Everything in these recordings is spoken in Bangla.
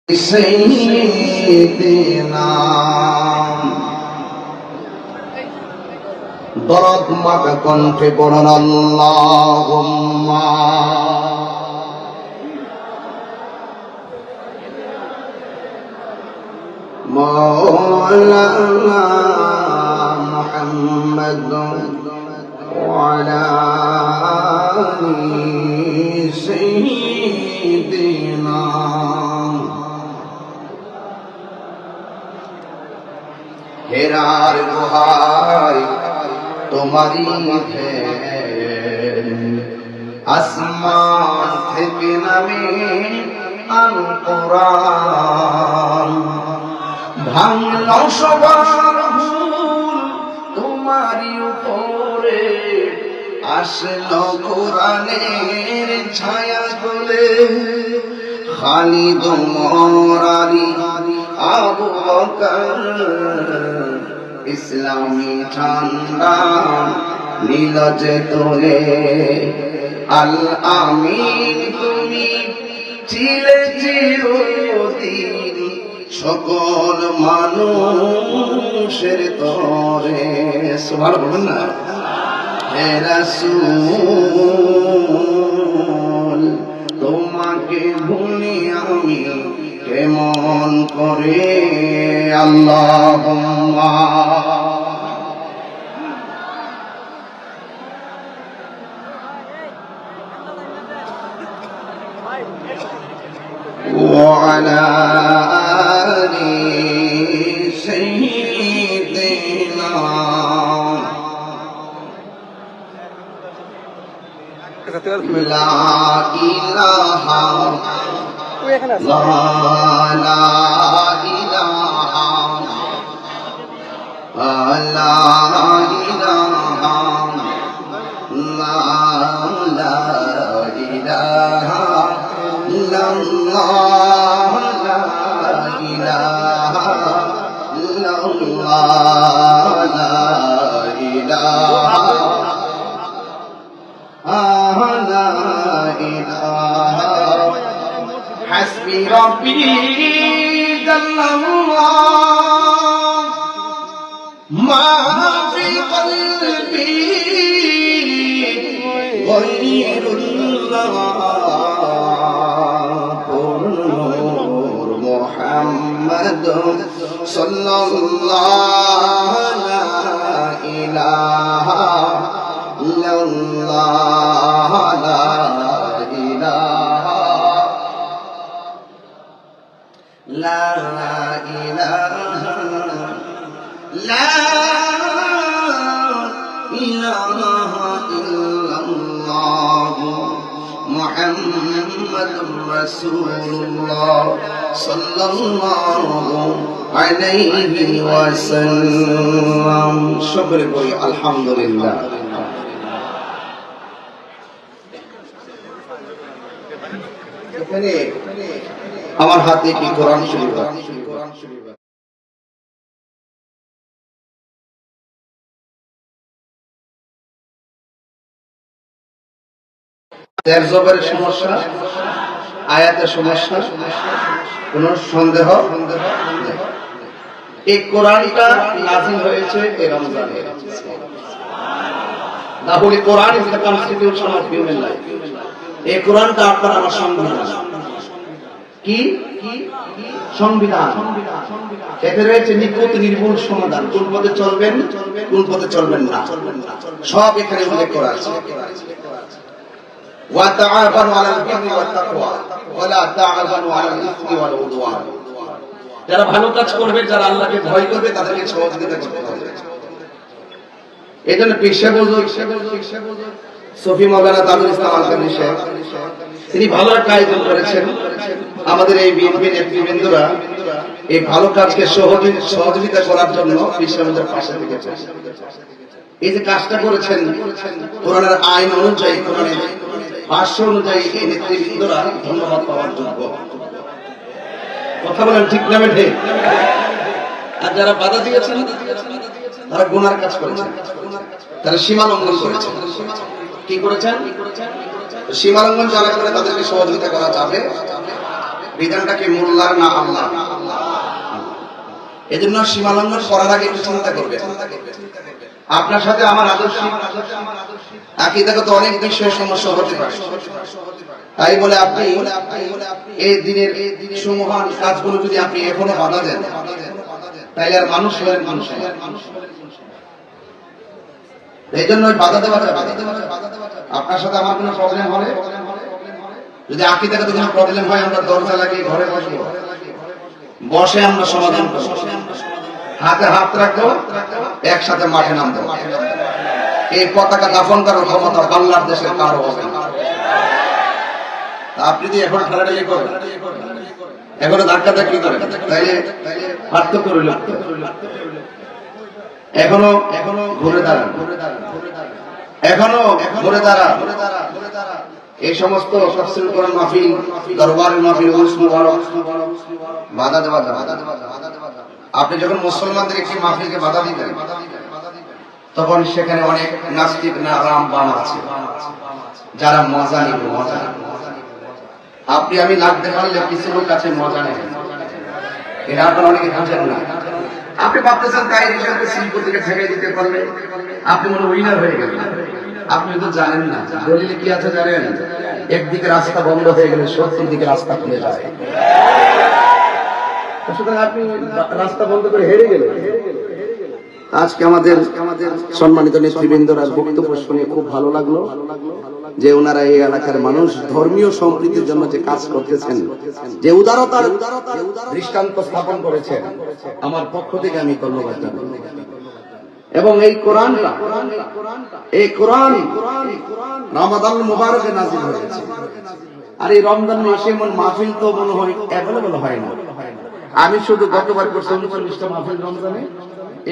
سيدنا দরদ মাখা কণ্ঠে পড়ুন আল্লাহুম্মা মাওলানা মুহাম্মদ ওয়া আলা আলি সাইয়্যিদিনা হেরার গুহায় তোমারি আসমান থেকে নামে আল কোরআন ভাঙল সবার ভুল তোমারি উপরে আসলো কোরআনের ছায়া কোলে খালিদ ওমর আলী আবু বকর ইসলামী ঠান্ডা নীল যে তোলে আল আমিন তুমি ছিলে চিরদিন সকল মানুষের তরে সুবহানাল্লাহ বলেন না হে রাসূল তোমাকে ভুলি আমি কেমন করে আল্লাহুম্মা ওয়া আলা আলি সাইয়্যিদিনা লা ইলাহা লা ইলাহা লা ইলাহা লা ইলাহা ইল্লাল্লাহ লা ইলাহা ইল্লাল্লাহ লা ইলাহা লা ইলাহা حسبي ربي جل الله ما في قلبي غير الله نور محمد صلى الله لا إله إلا الله لا إله لا إله لا إله إلا الله محمد رسول الله صلى الله عليه وسلم شكر করি আলহামদুলিল্লাহ এখানে আমার হাতে কি কোরআন শরীফ এর জবরের সমস্যা আয়াতের সমস্যা কোনো সন্দেহ নেই এই কোরআনটা নাযিল হয়েছে এই রমজানে তাহলে Quran is the constitution of human life এই কোরআনটা আপনার আমার সংবিধান কি সংবিধান এতে রয়েছে নিখুঁত নির্ভুল সমাধান কোন পথে চলবেন কোন পথে চলবেন না সব এখানে উল্লেখ করা আছে ওয়া তাআবানু আলাল বিররি ওয়াত তাকওয়া ওয়া লা তাআবানু আলাল ইসমি ওয়াল উদওয়ান যারা ভালো কাজ করবে যারা আল্লাহকে ভয় করবে তাদেরকে সহযোগিতা করতে হবে এজন্য পেশা বুজুর্গ সফি মাওলানা তাজুল ইসলাম আল-কাদরি সাহেব তিনি ভালো একটা আয়োজন করেছেন আমাদের এই বিএনপি নেতৃবৃন্দরা এই ভালো কাজকে সহযোগিতা করার জন্য বিশ্বের পাশে থেকেছেন এই যে কাজটা করেছেন কোরআনের আইন অনুযায়ী কোরআনের ভাষ্য অনুযায়ী এই নেতৃবৃন্দরা ধন্যবাদ পাওয়ার যোগ্য কথা বলেন ঠিক না বেঠে আর যারা বাধা দিয়েছেন তারা গুনার কাজ করেছেন তারা সীমা লঙ্ঘন করেছেন কি করেছেন সীমা লঙ্ঘন যারা করে তাদেরকে সহযোগিতা করা যাবে বিধানটাকে মোল্লার না আল্লাহ? এজন্য সীমালঙ্ঘন করার আগে একটু চিন্তা করবেন। আপনার সাথে আমার আদর্শিক আকীদাগত অনেক বিষয়ে সমস্যা হতে পারে, তাই বলে আপনি এই দিনের সুমহান কাজগুলো যদি আপনি এখনো বাধা দেন, তাইলে আর মানুষ হলেন মানুষ। এই জন্য বাধা দেওয়া যাবে। আপনার সাথে আমার কোনো প্রবলেম হলে, যদি আকীদাগত কোনো প্রবলেম হয়, আমরা দরজা লাগিয়ে ঘরে বসবো, বসে আমরা সমাধান করব, হাতে হাত রাখবো, একসাথে মাঠে নামবো। এই পতাকা দাফন করার ক্ষমতা বাংলাদেশের কারো হবে না। আপনি যদি এখন ঠেলাঠেলি করেন, এখনো ধাক্কাধাক্কি করেন, তাইলে পার্থক্য রইল। এখনো ঘুরে দাঁড়ান, এখনো ঘুরে দাঁড়ান। এই সমস্ত তাফসীরুল কোরআন মাহফিল, দরবারের মাহফিল, উরুস মুবারক বাধা দেওয়া যাবে। আপনি যখন মুসলমানদের একটি মাহফিলকে বাধা দিবেন, তখন সেখানে অনেক নাস্তিক না রামবান আছে যারা মজা নিবে, মজা। আপনি আমি লাগতে পারলে কিছু লোক আছে মজা নেই, এটা আপনার অনেকে বুঝেন না। আপনি ভাবতেছেন তাই হিসাবে সিলপুর থেকে ঠেকাই দিতে পারলে আপনি মনে উইনার হয়ে গেলেন। আপনি তো জানেন না দলিলে কি আছে জানেন? একদিকে রাস্তা বন্ধ হয়ে গেলে 70 দিকে রাস্তা খুলে যায়। সুতরাং আপনি রাস্তা বন্ধ করে হেরে গেলেন। আজকে আমাদের সম্মানিত নেতৃবৃন্দরা বক্তব্য শুনে খুব ভালো লাগলো যে ওনারা এই এলাকার মানুষ ধর্মীয় সম্প্রীতির জন্য যে কাজ করতেছেন, যে উদারতার দৃষ্টান্ত স্থাপন করেছেন, আমার পক্ষ থেকে আমি ধন্যবাদ জানাই। এবং এই কোরআনটা, এই কোরআন রমাদান মুবারকে নাযিল হয়েছে। আর এই রমজান মাসে এমন মাহফিল তো মনে হয় অ্যাভেলেবল হয় না। আমি শুধু গতবার করছি 39টা মাহফিল রমজানে,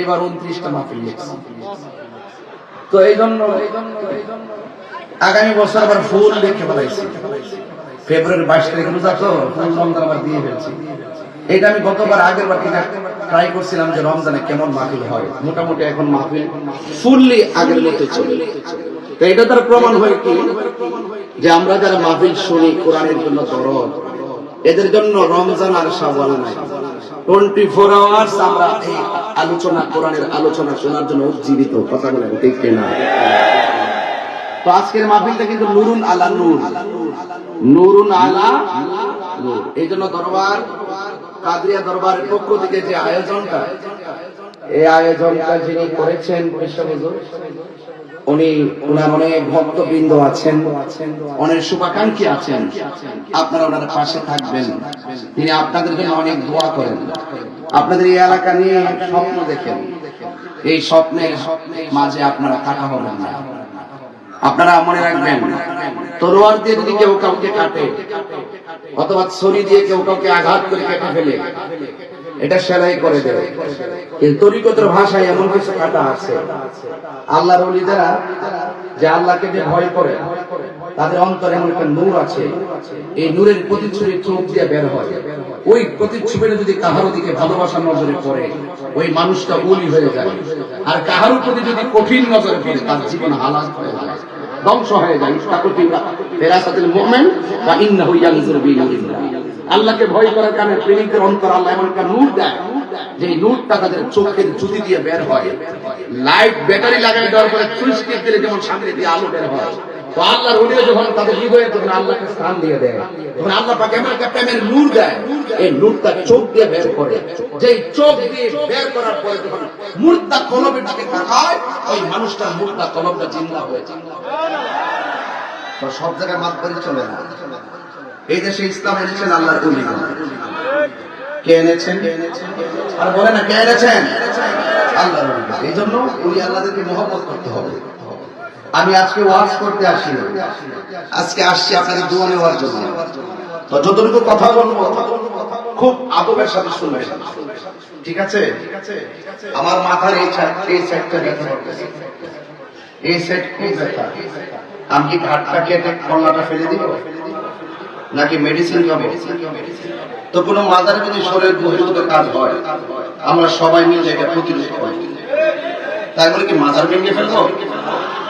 এবার 29টা মাহফিল লিখছি। তো এই জন্য আগামী বছর আবার ফুল লিখে ফেলাইছি। ফেব্রুয়ারি 22 তারিখে রোজা, তো ফুল রমজান আবার দিয়ে ফেলছি। এটা আমি গতবার আগের বার কিনা ট্রাই করছিলাম যে রমজানে কেমন মাহফিল হয়। মোটামুটি এখন মাহফিল ফুললি আগের মতো চলে। তো এটা তার প্রমাণ হয় কি যে আমরা যারা মাহফিল শুনি কোরআনের জন্য দরদ, এদের জন্য রমজান আর শাওয়াল নাই। 24 আওয়ার্স আমরা এই আলোচনা, কোরআনের আলোচনা শোনার জন্য উজ্জীবিত। কথা বলেন ঠিক কিনা? তো আজকের মাহফিলটা কিন্তু নুরুন আলা নূর, নুরুন আলা নূর। এই জন্য দরবার কাদরিয়া দরবারের পক্ষ থেকে যে আয়োজনটা, এই আয়োজনটা যিনি করেছেন হুজুর, উনি ওনার অনেক ভক্তবৃন্দ আছেন, অনেক শুভাকাঙ্ক্ষী আছেন। আপনারা ওনার পাশে থাকবেন। তিনি আপনাদের জন্য অনেক দোয়া করেন, আপনাদের এই এলাকা নিয়ে স্বপ্ন দেখেন। এই স্বপ্নের মাঝে আপনারা কাটা হবেন না। আপনারা মনে রাখবেন, তরোয়ার দিয়ে যদি কেউ কাউকে কাটে, অথবা ছুরি দিয়ে কেউ কাউকে আঘাত করে কেটে ফেলে, এটা সেলাই করে দেবে। কিন্তু তরিকতের ভাষায় এমন কিছু কাটা আছে, আল্লাহর ওলিরা যে আল্লাহকে যে ভয় করে, তাদের অন্তরে এমন একটা নূর আছে। এই নূরের প্রতিচ্ছবি চোখ দিয়ে বের হয়। ওই প্রতিচ্ছবিটা যদি কাহারো দিকে ভালোবাসার নজরে পড়ে, ওই মানুষটা ওলি হয়ে যায়। আর কাহারোর প্রতি যদি কঠিন নজরে পড়ে, তার জীবন হালাক হয়ে যায়, ধ্বংস হয়ে যায়। ফেরাসাতুল মুমিন ওয়া ইন্নাহু ইয়ানজুরু বিনুরিল্লাহ। আল্লাহকে ভয় করার কারণে প্রেমিকদের অন্তর আল্লাহ এমন একটা নূর দেয়, যে নূরটা তাদের চোখের জ্যোতি দিয়ে বের হয়। লাইট ব্যাটারি লাগাই দেওয়ার পরে সুইচ টিপ দিলে যেমন সামনে দিয়ে আলো বের হয়, তো আল্লাহর ওলিরা যখন তাদের হৃদয়ে যখন আল্লাহকে স্থান দিয়ে দেয়, তখন আল্লাহ পাক এমন একটা প্রেমের নূর দেয়, এই নূরটা চোখ দিয়ে বের করে। যেই চোখ দিয়ে বের করার পরে যখন মুর্দা কলবের দিকে তাকায়, ওই মানুষটার মুর্দা কলবটা জিন্দা হয়ে যায়। তো সব জায়গায় মাতবাড়ি চলে না। এই দেশে ইসলাম এনেছেন আল্লাহর ওলিগণ। কে এনেছেন? আর বলে না কে এনেছেন? আল্লাহর ওলিগণ। এই জন্য ওলি আল্লাহদেরকে মহব্বত করতে হবে। আমি আজকে ওয়াজ করতে আসিনি, আজকে আসছি আপনাদের দোয়া নেওয়ার জন্য। তো যতটুকু কথা বলবো খুব আদবের সাথে শুনবেন, ঠিক আছে? আমার মাথার এই সাইডটা ব্যথা করতেছে, এই সাইড খুব ব্যথা। আমি কি ঘাটটা কেটে কল্লাটা ফেলে দিব, নাকি মেডিসিন খাবো? তো কোনো মাজারে যদি শরীরের বহির্ভূত কাজ হয়, আমরা সবাই মিলে এটা প্রতিরোধ করব। তাই বলে কি মাজার ভেঙে ফেলবো?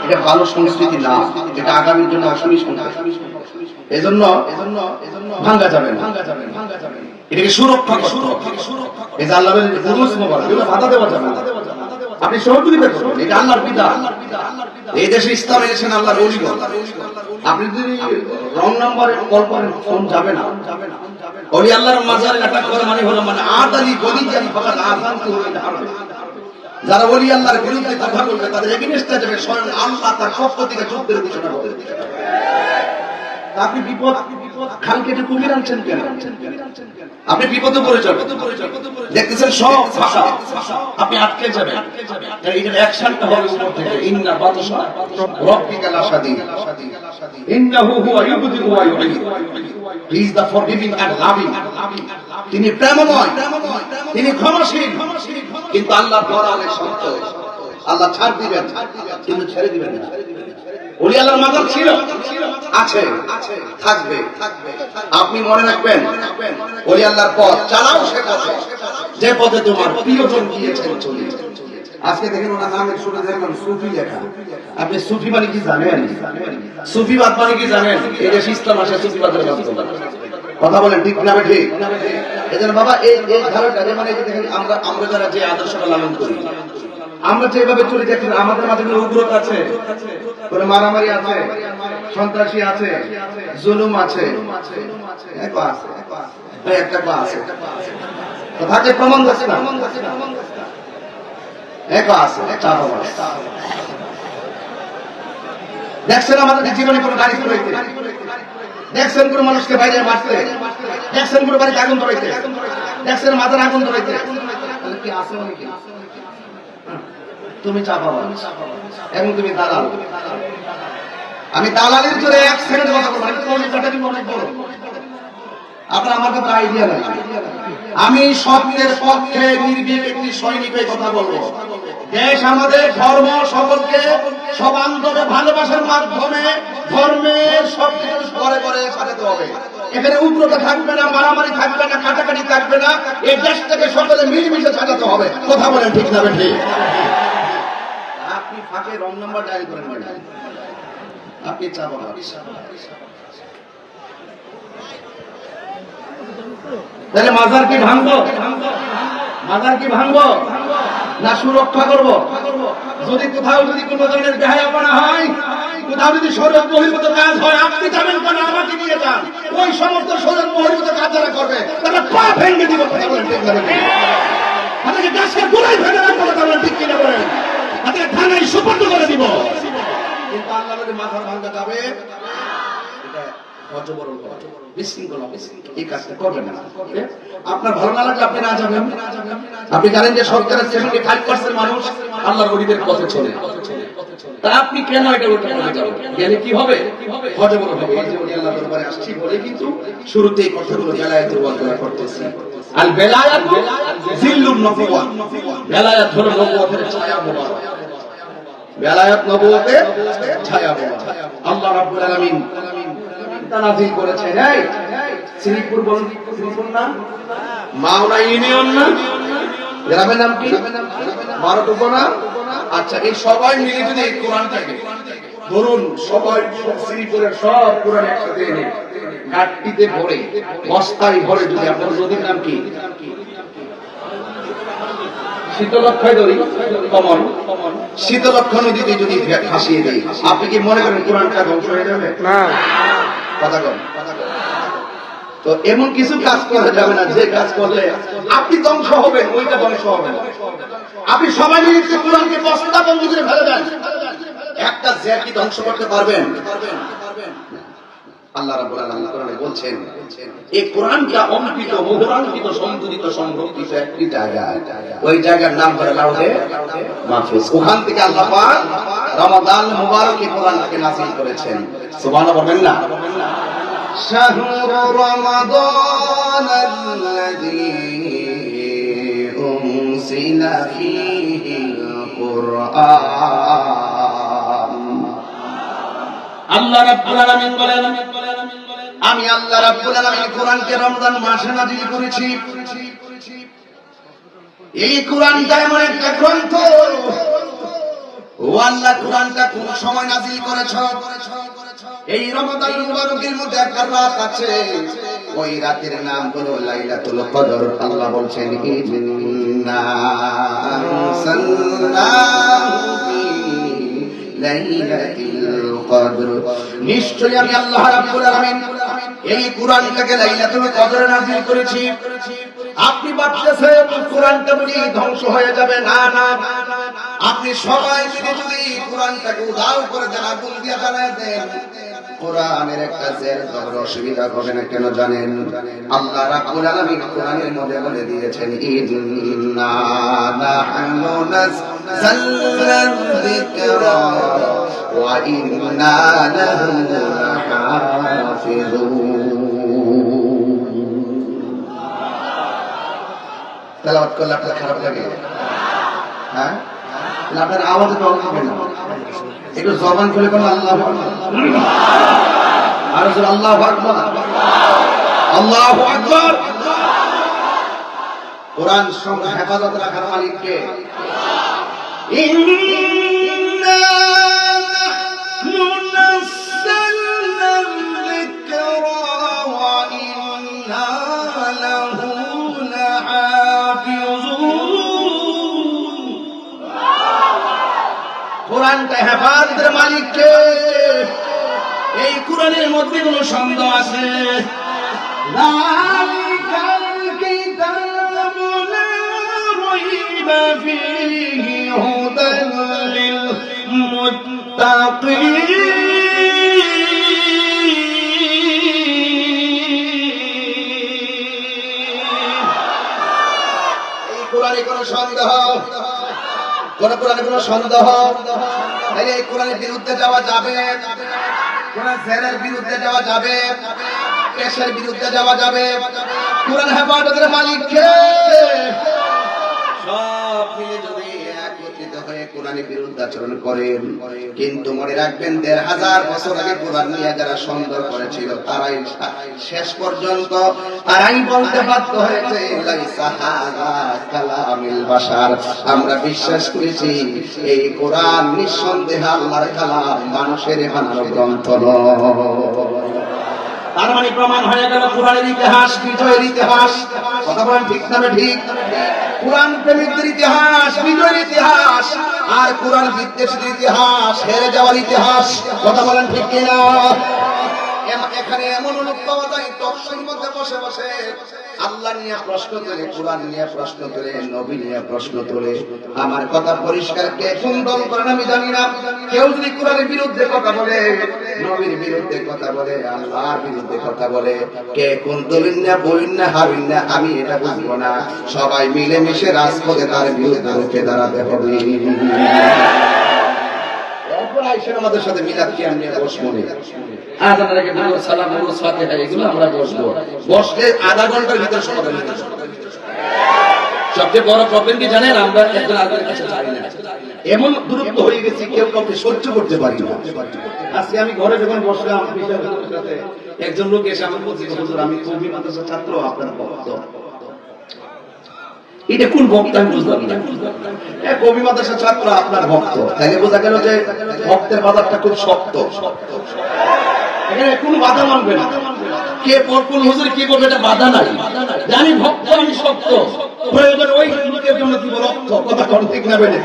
এটা ভালো সংস্কৃতি না, এটা আগামীর জন্য অসুবিধা। এজন্য ভাঙা যাবে না, এটাকে সুরক্ষা করতে হবে। এই যে আল্লাহর উরুস মোবারক, এগুলো বাধা দেওয়া যাবে না। আপনি সহযোগিতা করবেন, এটা আল্লাহর বিধান। এই দেশে ইসলাম এনেছেন আল্লাহর ওলিগণ। আপনি যদি রং নাম্বারে কল করেন, ফোন যাবে না। ওলি আল্লাহর মাজারে অ্যাটাক করে মানে হলো মানে আদালি গদি জানি ফাকাত আযান তো হয়ে যাবে। যারা ওলি আল্লাহর বিরুদ্ধে কথা বলবে তাদের এগেইনস্টে যাবে, স্বয়ং আল্লাহ তার পক্ষ থেকে যুদ্ধের ঘোষণা করবে। আপনি বিপদ খাল কেটে কুমির আনছেন কেন? আপনি বিপদে পড়ে যাবেন, দেখতেছেন সব ফাঁকা, আপনি আটকে যাবেন। এটার অ্যাকশনটা হবে উপর থেকে, ইন্না বাতাসা রাব্বিকা লাশাদীদ ইন্নাহু হুয়া ইউবদিউ ওয়া ইউঈদ। He is the forgiving and loving. তিনি প্রেমময়, তিনি ক্ষমাশীল। কিন্তু আল্লাহ বড় অনেক শক্ত। আল্লাহ ছাড় দিবেন কিন্তু ছেড়ে দিবেন না। ওলি আল্লাহর মাজার ছিল, আছে, থাকবে। আপনি মনে রাখবেন, ওলি আল্লাহর পথ চালাও সে পথে যে পথে তোমার প্রিয়জন গিয়েছেন চলে। আজকে দেখেন ওনার নামের শুরু দেখলাম সুফি লেখা। আপনি সুফি মানে কি জানেন? সুফিবাদ মানে কি জানেন? এই দেশে ইসলাম আসে সুফিবাদের মাধ্যমে। কথা বলেন ঠিক না ঠিক? এজন্য বাবা এই ধারণাটা, যেমন এই যে দেখেন আমরা যারা যে আদর্শটা লালন করি, আমরা যেভাবে চলে যাচ্ছি, আমাদের মাঝে কোনো উগ্রতা আছে, কোনো মারামারি আছে, সন্ত্রাসী আছে, জুলুম আছে, একটা আছে থাকে প্রমাণ আছে না, দেখছেন আমাদের জীবনে কোনো গাড়ি চড়াইতে, দেখছেন কোনো মানুষকে বাইরে মারতে, দেখছেন কোনো বাড়িতে আগুন ধরাইতে, দেখছেন মাথার আগুন ধরাইতে, তাহলে কি আছে অনেকে? তুমি চাপাবা এবং তুমি দালাল। আমি দালালের জোরে এক সেকেন্ড কথা বলবো, অনেক বড়। আপনার আমার কাছে আইডিয়া নাই। আমি সত্যের পক্ষে নির্ভীক একটি সৈনিক হয়ে কথা বলবো। দেশ আমাদের, ধর্ম সকলকে সবান্তরে ভালোবাসার মাধ্যমে ধর্মের সবকিছু ঘরে ঘরে সাজাতে হবে। এখানে উগ্রতা থাকবে না, মারামারি থাকবে না, কাটাকাটি থাকবে না। এই দেশটাকে সকলে মিলেমিশে সাজাতে হবে। কথা বলেন ঠিক না ঠিক? আপনি ফাঁকে রং নাম্বার ডায়াল করেন, আপনি চাপাবা। তাহলে মাজার কি ভাঙবো? মাজার কি ভাঙবো না সুরক্ষা করব? যদি কোথাও যদি কোনো ধরনের বেহায়াপনা হয়, কোথাও যদি শরীয়ত বহির্ভূত কাজ হয়, আপনি যাবেন কেন? আমাকে নিয়ে যান। ওই সমস্ত শরীয়ত বহির্ভূত কাজ যারা করবে তারা পা ভেঙে দিব। কথা বলেন ঠিক না? আপনাকে গাছের গোড়ায় ফেলে রাখবো। কথা বলেন ঠিক কিনা? বলেন আপনাকে থানায় সুপর্দ করে দিব। কিন্তু আল্লাহ যদি মাথার ভাঙা যাবে, আপনার ভালো না লাগলে আপনি না যাবেন। আপনি জানেন যে সরকারের 75% মানুষ আল্লাহর ওলিদের পথে চলে, তা আপনি কেন এটা উল্টো করে যাবেন? গেলে কি হবে? হজে বড় হবে। এই যে ওলি আল্লাহর দরবারে আসছি বলে কিন্তু শুরুতেই কথাগুলো বেলায়েতের ওয়াজা করতেছি। আল বেলায়াত জিল্লুন নবুওয়া। বেলায়াত হলো নবুয়তের ছায়া মোবারক। বেলায়াত নবুয়তের ছায়া মোবারক। আল্লাহ রাব্বুল আলামিন নাযিল করেছেন। এই শ্রীপুর বলুন, শ্রীপুর না মাওনা ইউনিয়ন না, গ্রামের নাম কি? মারুটুপনা। আচ্ছা, এই সবাই মিলে যদি এই কোরআনটাকে ধরুন, সবাই শ্রীপুরের সব কোরআন একসাথে এনে ঘাটতিতে ভরে, বস্তায় ভরে, যদি আপনার নদীর নাম কি? শীতলক্ষয় নদী, কমন শীতলক্ষ নদীতে যদি ভাসিয়ে দেয়, আপনি কি মনে করেন কোরআনটা ধ্বংস হয়ে যাবে? না। কথা কন। তো এমন কিছু কাজ করা যাবে না যে কাজ করলে আপনি ধ্বংস হবেন, ওইটা ধ্বংস হবে না। আপনি সবাই মিলে কোরআনকে বস্তা বন্ধ করে ফেলে দেন, একটা জাতি ধ্বংস করতে পারবেন? আল্লাহ রাব্বুল আলামিন কোরআনে বলছেন, এই কোরআনটা অঙ্কিত, মুদ্রাঙ্কিত, সংযোজিত, সংরক্ষিত একটি জায়গা। ওই জায়গার নাম হলো লাউহে মাহফুজ। ওখান থেকে আল্লাহ পাক রমাদান মুবারকে কোরআনকে নাযিল করেছেন। সুবহানাল্লাহ বলবেন না? শাহরু রমাদানাল্লাযী উনজিলা ফীহিল কুরআন। আল্লাহ রাব্বুল আলামিন বলেন, আমি আল্লাহ রাব্বুল আলামিন কোরআনকে রমজান মাসে নাযিল করেছি। এই কোরআনটা এমন একটা গ্রন্থ, ও আল্লাহ কোরআনটা কোন সময় নাযিল করেছ? এই রমাদান মুবারকের মধ্যে একটা রাত আছে, ওই রাতের নাম হলো লাইলাতুল কদর। আল্লাহ বলছেন ইন্না আনসালনাহু ফি লাইলাতিল কদর, নিশ্চয়ই আমি আল্লাহ রাব্বুল আলামিন এই কোরআনটাকে লাইলাতুল কদরে নাযিল করেছি। আপনি ভাবতেছেন কোরআনটা বুঝি ধ্বংস হয়ে যাবে? না না, আপনি সবাই মিলে যদি কোরআনটাকে উধাও করে দেন, আগুন দিয়ে জ্বালায় দেন, কোরআনের একটা জের ধরে অসুবিধা হবে না। কেন জানেন? আল্লাহ রাব্বুল আলামিন কোরআনের মধ্যে বলে দিয়েছেন ইন্না নাহনু নাযালনা যিকরা ওয়া ইন্না লাহু লাহাফিজুন। তেলাওয়াত করলে আপনার খারাপ লাগে? হ্যাঁ, আপনার আওয়াজে তো হবে না, একটু জবান খুলে বলুন আল্লাহু আকবার। আর আল্লাহু আকবার, আল্লাহু আকবার। কোরআন সঙ্গে হেফাজত রাখার মালিক কে? ইন্না নাহনু নাযালনা যিকরা ওয়া ইন্না লাহু লাহাফিজুন। কোরআনটা হেফাজতের মালিক কে? এই কোরআনের মধ্যে কোনো সন্দেহ আছে? যালিকাল কিতাবু লা রাইবা ফীহি হুদাল লিল মুত্তাকিন। এই কোরআনে কোনো সন্দেহ, কোরআনে কোনো সন্দেহ এই কোরআনের বিরুদ্ধে যাওয়া যাবে? কোরআন জেরের বিরুদ্ধে যাওয়া যাবে? পেশের বিরুদ্ধে যাওয়া যাবে? কোরআন হেফাজতের মালিক কে? সব মিলে যদি একত্রিত হয়ে কোরআনের বিরুদ্ধে আচরণ করেন, কিন্তু মনে রাখবেন ১৫০০ বছর আগে কোরআন নিয়ে যারা সন্দেহ করেছিল তারাই শেষ পর্যন্ত তারাই বলতে বাধ্য হয়েছে লাইসা হাযা কালামিল বাশার। আমরা বিশ্বাস করেছি এই কোরআন নিঃসন্দেহে আল্লাহর কালাম, মানুষের বানানো গ্রন্থ নয়। তার মানে প্রমাণ হয়ে গেল কোরআনের ইতিহাস বিজয়ের ইতিহাস। কথা বলেন ঠিক না ঠিক? কোরআন প্রেমিকদের ইতিহাস বিজয়ের ইতিহাস, আর কোরআন বিদ্বেষীদের ইতিহাস হেরে যাওয়ার ইতিহাস। কথা বলেন ঠিক কিনা? এখানে এমন লোক পাওয়া যায় টকশোর মধ্যে বসে বসে আল্লাহ নিয়ে প্রশ্ন তোলে, কোরআন নিয়ে প্রশ্ন তোলে, নবী নিয়ে প্রশ্ন তোলে। আমার কথা পরিষ্কার, কে কোন দল করেন আমি জানি না। কেউ যদি কোরআনের বিরুদ্ধে কথা বলে, নবীর বিরুদ্ধে কথা বলে, আল্লাহর বিরুদ্ধে কথা বলে, কে কোন দলিল না বলিন না হারিন না আমি এটা বুঝবো না। সবাই মিলেমিশে রাজপথে তার বিরুদ্ধে রুখে দাঁড়াতে হবে। এরপর আইসেন আমাদের সাথে মিলাদ কিয়াম নিয়ে বসবো না। আযানের আগে দুরূদ সালাম ওরস ফাতিহা এগুলো আমরা বসবো, বসলে আধা ঘন্টার ভিতর সমাধান হয়ে যাবে। সবচেয়ে বড় প্রবলেম কি জানেন? আমরা একজন আরেকজনের কাছে যাই না, এমন দূরত্ব হয়ে গেছি কেউ কাউকে সহ্য করতে পারি না। আজকে আমি ঘরে যখন বসলাম, একজন লোক এসে আমার বলছে, হুজুর আমি কওমি মাদ্রাসার ছাত্র, আপনার ভক্ত। এটা কোন ভক্ত আমি বুঝলাম না। কওমি মাদ্রাসার ছাত্র আপনার ভক্ত, তাইলে বোঝা গেল যে ভক্তের বাজারটা খুব শক্ত। এখানে কোন বাধা মানবে না। কে কোন হুজুর কি বলবে এটা বাধা নাই। জানি ভক্ত আমি শক্ত, প্রয়োজন ওই লোকের জন্য দিব রক্ত। কথা কোন ঠিক না বেনে?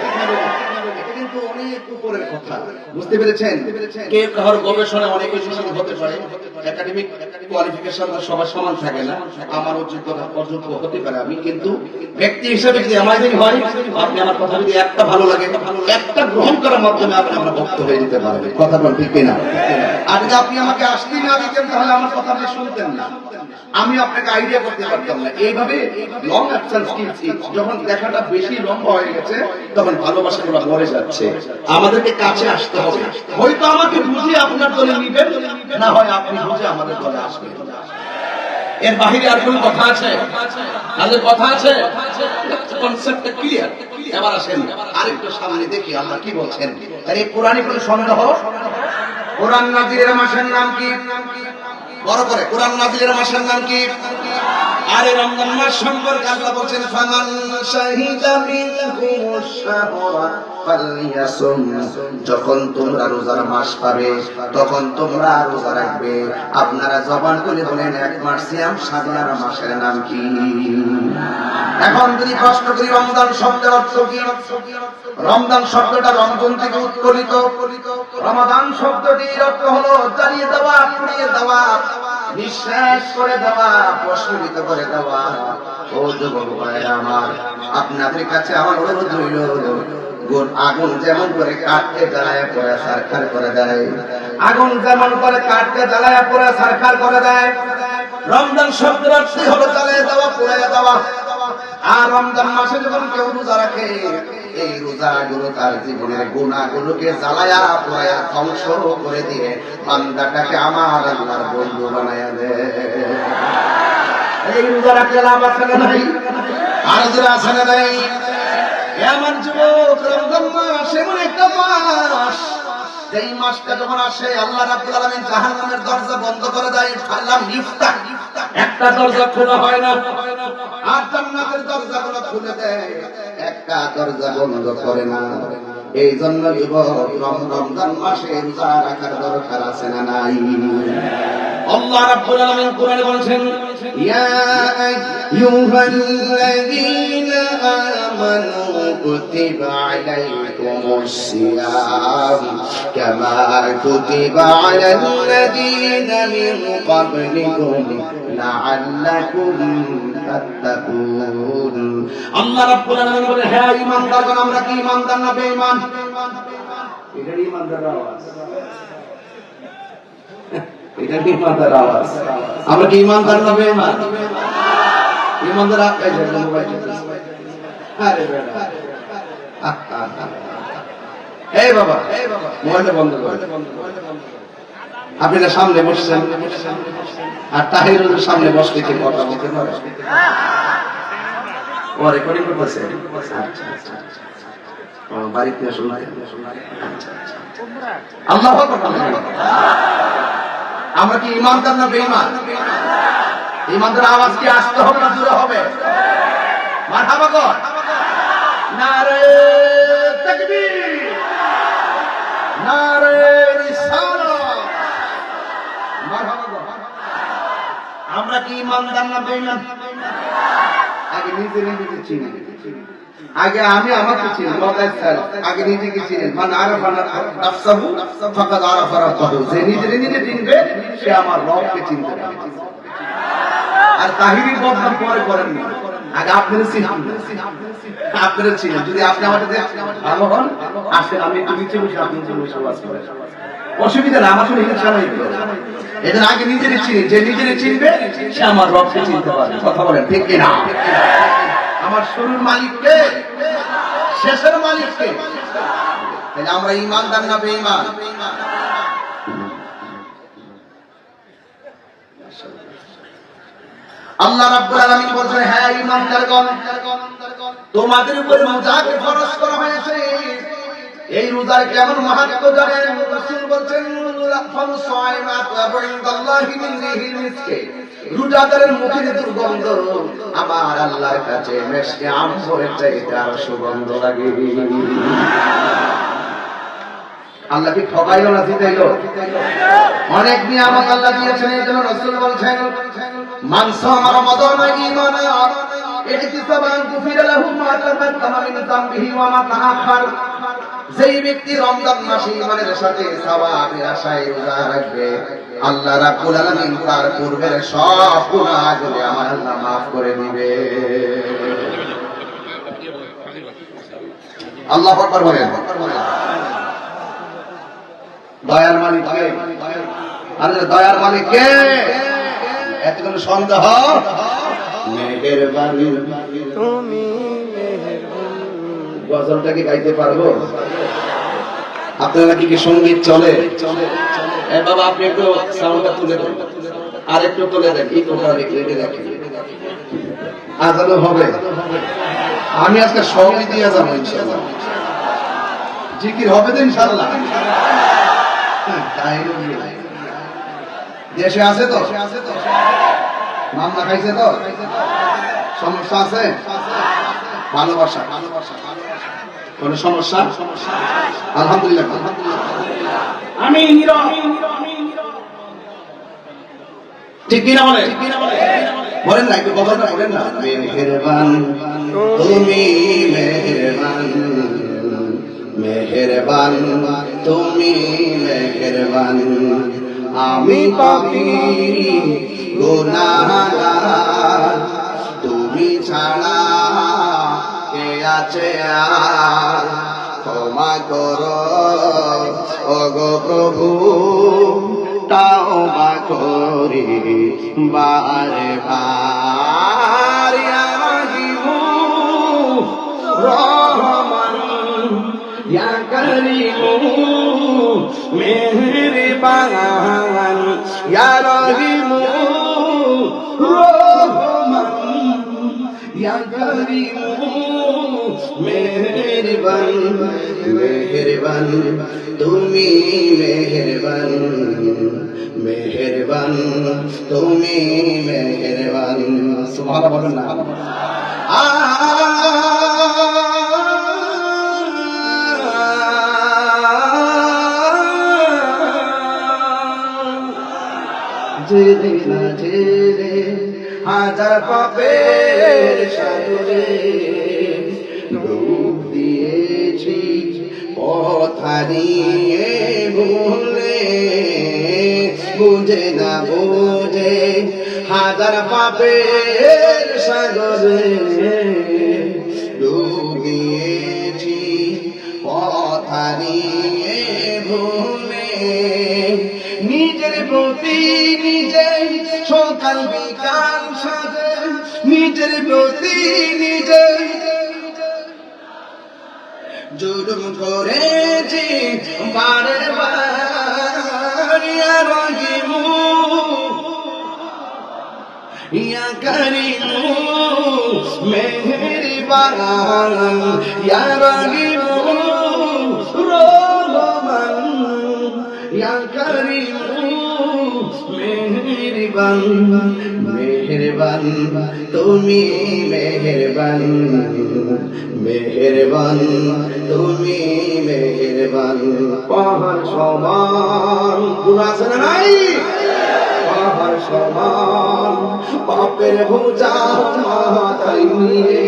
কিন্তু অনেক উপরের কথা, বুঝতে পেরেছেন? কে কার গবেষণা অনেক কিছু হতে পারে, একাডেমিক কোয়ালিফিকেশন সবার সমান থাকে না। আমার যোগ্যতা পর্যন্ত হতে পারে, আমি কিন্তু ব্যক্তি হিসেবে যদি আমার যদি হয়, আপনি আমার কথা যদি একটা ভালো লাগে, একটা গ্রহণ করার মাধ্যমে আপনি আমার ভক্ত হয়ে যেতে পারবেন। কথা বল ঠিক না? আর যদি আপনি আমাকে আসতেই না দিতেন, তাহলে আমার কথা আপনি শুনতেন না, আমি আপনাকে আইডিয়া করতে পারতাম না। এইভাবে লং অ্যাকশন স্কিলস, যখন দেখাটা বেশি লম্বা হয়ে গেছে তখন ভালোবাসাগুলো মরে যাচ্ছে। আমাদেরকে কাছে আসতে হবে। হয়তো আমাকে বুঝে আপনার দলে নিবেন, না হয় আপনি বুঝে আমাদের দলে আসবেন। এর বাহিরে আর কোন কথা আছে? আমাদের কথা আছে? কনসেপ্টটা ক্লিয়ার। এবার আসেন আরেকটু সামনে দেখি আল্লাহ কি বলছেন। আর এই কোরআনে কোন সন্দেহ? কোরআন নাযিলের মাসের নাম কি? বড় করে, কোরআন নাযিলের মাসের নাম কি? আর এই রমজান মাস সম্পর্কে আল্লাহ বলেন ফামান শাহিদা মিনকুমুশ শাহরা ফালইয়াসুম, যখন তোমরা রোজার মাস পাবে তখন তোমরা রোজা রাখবে। আপনারা জবান করে বলেন এক মাস সিয়াম সাধনার মাসের নাম কি? এখন যদি প্রশ্ন করি রমজান শব্দের অর্থ কি? রমজান শব্দটা রমজান থেকে উৎপন্ন। রমাদান শব্দটির অর্থ হলো জ্বালিয়ে দেওয়া, পুড়িয়ে দেওয়া, নিঃশেষ করে দেওয়া, প্রশ্নিত করে দেওয়া। ও যুবক ভাইরা আমার, আপনাদের কাছে আমার অনুরোধ রইল, আগুন যেমন করে কাঠকে জ্বালায় পড়ে সারখার করে দেয়, আগুন যেমন করে কাঠকে জ্বালায় পড়ে সারখার করে দেয়, রমজান শব্দের অর্থ হলো জ্বালিয়ে দেওয়া, পুড়িয়ে দেওয়া। আর রমজান মাসে যখন কেউ রোজা রাখে, এই রোজাগুলো তার জীবনের গুনাহগুলোকে জ্বালায়া পোড়ায়া ধ্বংস করে দিয়ে বান্দাটাকে আমার আল্লাহর বন্ধু বানায়া দেয়। এই রোজা রাখলে লাভ আছে না নাই? আর যারা আছে না নাই? আমার যুবক, রমজান মাস এমন একটা মাস, যেই মাসটা যখন আসে আল্লাহ রাব্বুল আলামিন জাহান্নামের দরজা বন্ধ করে দেয়। ফালাম ইফতাহ, একটা দরজা খোলা হয় না, আর জান্নাতের দরজাগুলো খুলে দেয়, একটা দরজা বন্ধ করে না। এই জন্য যুবক, রমজান মাসে রোজা রাখার দরকার আছে না নাই? আল্লাহ রাব্বুল আলামিন কোরআনে বলেছেন, ইয়া আইয়ুহাল্লাযীনা আমানু কুতিবা আলাইকুমুস সিয়াম কামা কুতিবা আলাল্লাযীনা মিন ক্বাবলিকুম লাআল্লাকুম তাত্তাকুন। আল্লাহ রাব্বুল আলামিন বলে, হে ঈমানদারগণ, আমরা কি ঈমানদার না বেঈমান? এটা ঈমানদার আওয়াজ, এটা কি ঈমানদার আওয়াজ? আমরা কি ঈমানদার না বেঈমান? ঈমানদার আপনি যে মোবাইল, আরে বেটা, এই বাবা মোবাইলটা বন্ধ কর। আপনি না সামনে বসছেন, আর তাহিরুলের সামনে বসলে কি কথা বলতে পারে? ও রেকর্ডিং করতেছে। আচ্ছা আচ্ছা, ও বাড়িতে শুনতে। আচ্ছা আচ্ছা, আল্লাহু আকবার। আমরা কি ঈমানদার না বেঈমান? ঈমানদার আওয়াজ কি আসতে হবে না জোরে হবে? মারহাবা কর, নারে তাকবীর, নারে রিসালাত, মারহাবা কর। আমরা কি ঈমানদার না বেঈমান? আগে নিজে নিজেকে চিনি, আগে আমি আমাকে চিনি, আগে নিজেকে চিনি। মান আরাফা নাফসাহু ফাকাদ আরাফা রাব্বাহু, যে নিজে নিজে চিনবে সে আমার রবকে চিনতে পারবে। আর তাহিরির বদনাম পরে করেন না, আগে আপনারা চিনুন, আপনারা চিনুন। যদি আপনি আমাদের ভালো হন, আসেন আমি একটু নিচে বসে, আপনি নিচে বসে বাস করেন, অসুবিধা না, আমার শুনে ইনশাআল্লাহ। এদের আগে নিজেরই চিনি, যে নিজেরই চিনবে সে আমার রবকে চিনতে পারবে। কথা বলেন ঠিক কি না? আমার শুরুর মালিককে, শেষের মালিককে। তাহলে আমরা ঈমানদার না বেঈমান? আল্লাহ রাব্বুল আলামিন বলেন, হে ঈমানদারগণ, তোমাদের উপরে রোজাকে ফরজ করা হয়েছে। এই রোজার কেমন মাহাত্ম্য জানেন? রাসূল বলেন, লাফাল সায়মাতু ইনদাল্লাহি মিন রিহিল মিসকি, রোজাদারের মুখে যে দুর্গন্ধ আমার আল্লাহর কাছে মিষ্টি আম্বরের চাইতে আরো সুগন্ধ লাগে। আল্লাহ কি ঠকাইলো না জিতাইলো? অনেক নিয়ামত আল্লাহ দিয়েছেন। এই জন্য রাসূল বলেছেন, মান সামা রমাদান ঈমানান ইহতিসাবান গুফিরা লাহু মা তাকাদ্দামা মিন যামবিহি ওয়া মা তাআখার। যেই ব্যক্তি রমজান মাসে ঈমানের সাথে সওয়াবের আশায় রোজা রাখবে, আল্লাহ রাব্বুল আলামিন তার পূর্বের সব গুনাহগুলো আমার আল্লাহ maaf করে দিবে। আল্লাহু আকবার বলেন। দয়ার মালিক কে? আরে দয়ার মালিক কে? এত কোনো সন্দেহ? মেহেরবানি তুমি মেহেরবানি। গজলটা কি গাইতে পারবো? আপনারা কি সঙ্গীত চলে? এ বাবা, আপনি একটু সাউন্ডটা তুলে দেন, আর একটু তুলে দেন, এই কথা লিখে দেখেন, আজানো হবে। আমি আজকে সঙ্গীত দিয়ে যাবো ইনশাআল্লাহ, জিকির হবে তো ইনশাআল্লাহ। দেশে আছে তো? মামলা খাইছে তো? সমস্যা আছে? ভালোবাসা কোন সমস্যা? আলহামদুলিল্লাহ। আমি ঠিক কিনা বলে? বলেন না, একটু কথা বলেন না। মেহেরবান তুমি, মেহেরবান মেহেরবান তুমি, মেহেরবান আমি পাপী গুনাহগার, তুমি ছাড়া কে আছে আর, ক্ষমা করো ওগো প্রভু, তাওবা করি বারে বার, ইয়া রাহিমু রহমান ইয়া করিমু মেহেরবান, ইয়া রাহিমু রহমান ইয়া করিমু মেহেরবান, মেহেরবান তুমি, মেহেরবান মেহেরবান তুমি, মেহেরবান। সুবহানাল্লাহ বলেন না। জেরে না জেরে হাজার পাপের সাগরে ডুব দিয়েছি, পথ হারিয়ে ভুলে, বুঝে না বুঝে হাজার পাপের সাগরে ডুবিয়েছি, পথ হারিয়ে ভুলে, নিজের প্রতি নিজে সকাল বিকাল সাজে, নিজের প্রতি নিজে জুলুম করেছি বারে বার, ইয়া রাহিমু ইয়া করিমু মেহেরবান, ইয়া রাহিমু রহমান ইয়া করিমু মেহেরবান, মেহেরবান তুমি, মেহেরবান মেহেরবান তুমি, মেহেরবান। পাহাড় সমান গুনাহ আছে না নাই? পাহাড় সমান পাপের বোঝা মাথায় নিয়ে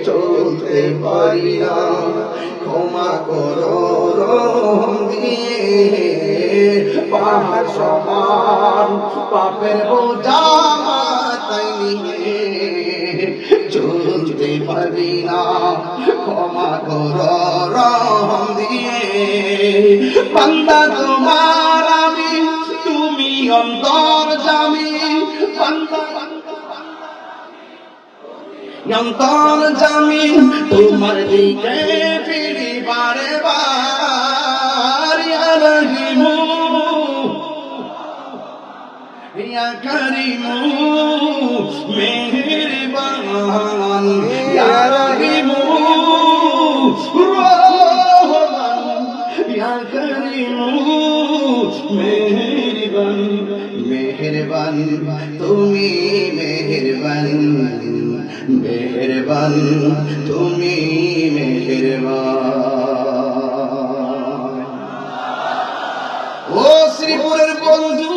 চলতে পারি না, ক্ষমা করো রহম দিয়ে, পাহাড় সমান পাপের বোঝা মাথায় নিয়ে চলতে পারি না, ক্ষমা করো রহম দিয়ে, বান্দা তোমার আমি, তুমি অন্তর্যামী, বান্দা অন্তর্যামী, তোমার দিকে ফিরি বারে বার, ইয়া রাহিমু ইয়া করিমু মেহেরবান, ইয়া রাহিমু রহমান ইয়া করিমু মেহেরবান, মেহেরবান তুমি, মেহেরবান মেহেরবান তুমি, মেহেরবান। ও শ্রীপুরের বন্ধু,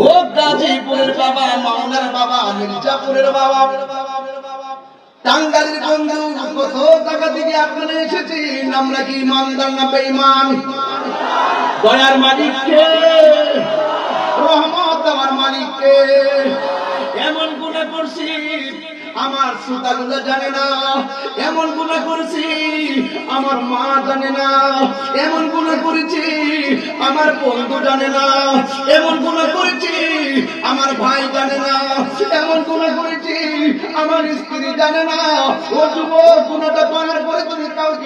ও গাজীপুরের বাবা, মাওনার বাবা, মির্জাপুরের বাবা, টাঙ্গাইলের বন্ধু, কত টাকা থেকে আপনারা এসেছেন, আমরা কি ইমানদার না বেঈমান? দয়ার মালিককে, রহমত আমার মালিককে, এমন গুনাহ করছি আমার শ্রোতাগুলো জানে না, এমন গুনাহ করেছি আমার মা জানে না, এমন গুনাহ করেছি আমার বন্ধু জানে না, এমন গুনাহ করেছি আমার ভাই জানে না, এমন গুনাহ করেছি আমার স্ত্রী জানে না। ও যুবক, গুনাহটা করার পরে তুমি কাউকে